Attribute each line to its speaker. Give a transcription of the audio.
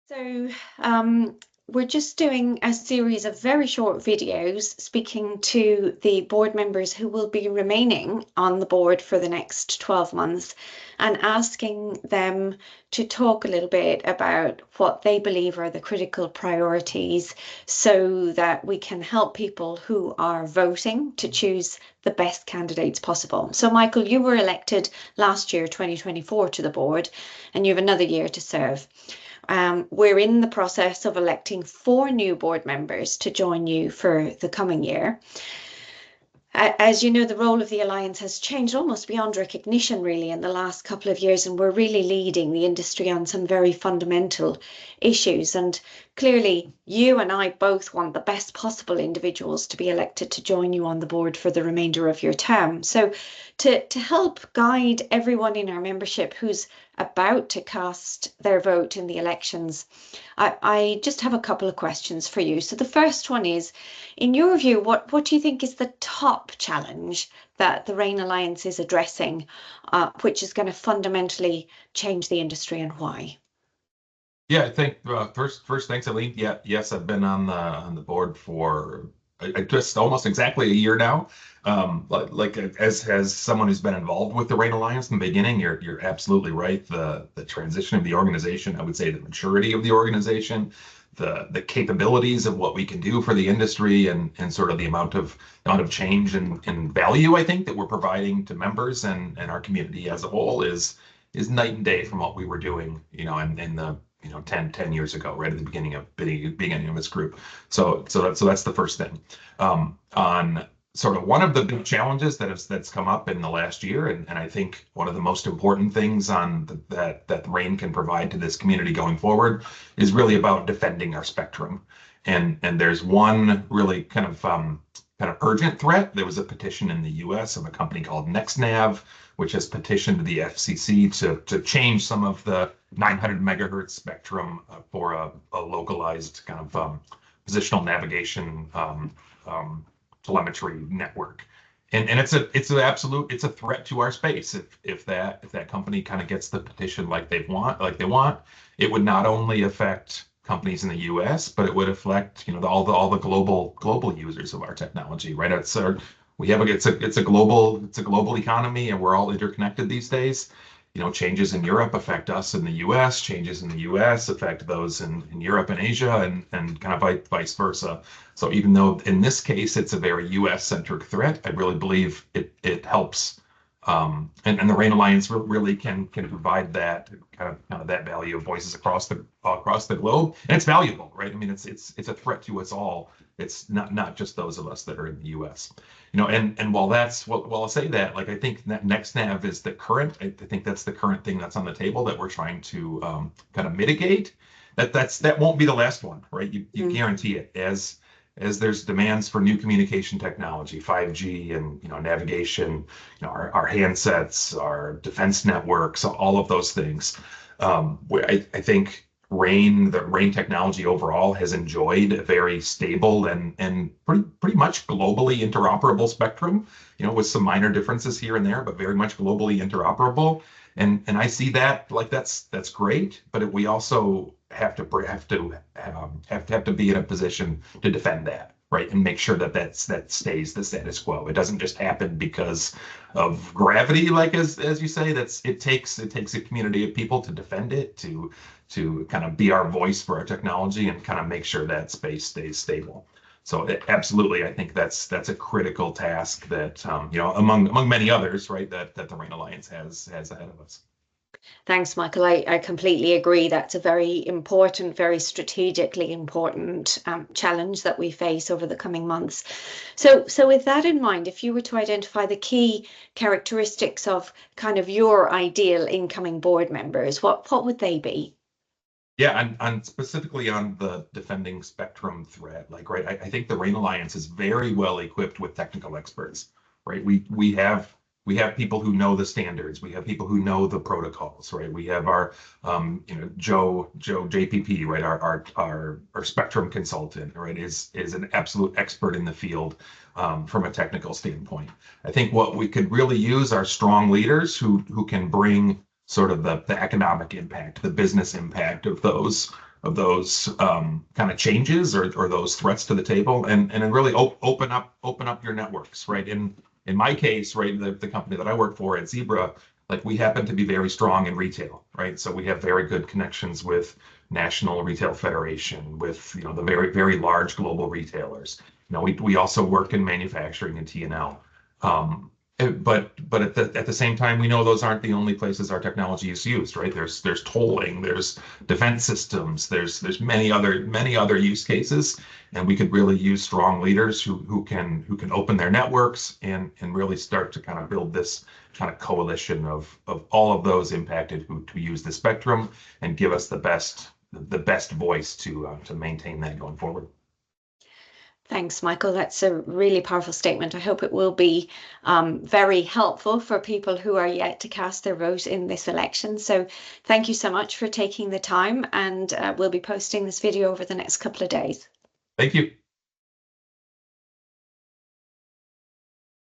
Speaker 1: So, we're just doing a series of very short videos speaking to the board members who will be remaining on the board for the next 12 months and asking them to talk a little bit about what they believe are the critical priorities so that we can help people who are voting to choose the best candidates possible. So, Michael, you were elected last year, 2024, to the board, and you have another year to serve. We're in the process of electing 4 new board members to join you for the coming year. As you know, the role of the Alliance has changed almost beyond recognition, really, in the last couple of years, and we're really leading the industry on some very fundamental issues. And clearly, you and I both want the best possible individuals to be elected to join you on the board for the remainder of your term. So to help guide everyone in our membership who's about to cast their vote in the elections, I just have a couple of questions for you. So the first one is, in your view, what do you think is the top challenge that the RAIN Alliance is addressing, which is going to fundamentally change the industry, and why?
Speaker 2: Yeah, I think first, thanks, Aileen. Yeah, yes, I've been on the board for just almost exactly a year now. As someone who's been involved with the RAIN Alliance in the beginning, you're absolutely right. The transition of the organization, I would say the maturity of the organization, the capabilities of what we can do for the industry, and sort of the amount of change and value I think that we're providing to members and our community as a whole is night and day from what we were doing, in the 10 years ago, right at the beginning of this group. So that's the first thing. On sort of one of the big challenges that's come up in the last year, and I think one of the most important things that RAIN can provide to this community going forward is really about defending our spectrum. And there's one really kind of urgent threat. There was a petition in the U.S. of a company called NextNav, which has petitioned the FCC to change some of the 900 megahertz spectrum for a localized kind of positional navigation telemetry network. And it's a threat to our space. If that company kind of gets the petition like they want, it would not only affect companies in the U.S., but it would affect all the global users of our technology, right? It's a global economy, and we're all interconnected these days. Changes in Europe affect us in the U.S. Changes in the U.S. affect those in Europe and Asia, and kind of vice versa. So even though in this case it's a very U.S.-centric threat, I really believe it helps. And the RAIN Alliance really can provide that kind of that value of voices across the globe, and it's valuable, right? I mean, it's a threat to us all. It's not just those of us that are in the U.S. And while I'll say that, like, I think NextNav is the current. I think that's the current thing that's on the table that we're trying to kind of mitigate. That won't be the last one, right? You guarantee it as there's demands for new communication technology, 5G, and navigation, our handsets, our defense networks, all of those things. I think the RAIN technology overall has enjoyed a very stable and pretty much globally interoperable spectrum, with some minor differences here and there, but very much globally interoperable. And I see that, like, that's great, but we also have to be in a position to defend that, right, and make sure that stays the status quo. It doesn't just happen because of gravity, like as you say. It takes a community of people to defend it, to kind of be our voice for our technology, and kind of make sure that space stays stable. So absolutely, I think that's a critical task that among many others, right, that the RAIN Alliance has ahead of us.
Speaker 1: Thanks, Michael. I completely agree. That's a very important, very strategically important challenge that we face over the coming months. So with that in mind, if you were to identify the key characteristics of kind of your ideal incoming board members, what would they be?
Speaker 2: Yeah, and specifically on the defending spectrum threat, like, right, I think the RAIN Alliance is very well equipped with technical experts, right? We have people who know the standards. We have people who know the protocols, right? We have our Joe JPP, right? Our spectrum consultant, right, is an absolute expert in the field from a technical standpoint. I think what we could really use are strong leaders who can bring sort of the economic impact, the business impact of those kind of changes or those threats to the table, and then really open up your networks, right? In my case, right, the company that I work for at Zebra, like we happen to be very strong in retail, right? So we have very good connections with National Retail Federation, with the very large global retailers. We also work in manufacturing and T&L. But at the same time, we know those aren't the only places our technology is used, right? There's tolling, there's defense systems, there's many other use cases, and we could really use strong leaders who can open their networks and really start to kind of build this kind of coalition of all of those impacted who use the spectrum and give us the best voice to maintain that going forward.
Speaker 1: Thanks, Michael. That's a really powerful statement. I hope it will be very helpful for people who are yet to cast their vote in this election. So thank you so much for taking the time, and we'll be posting this video over the next couple of days.
Speaker 2: Thank you.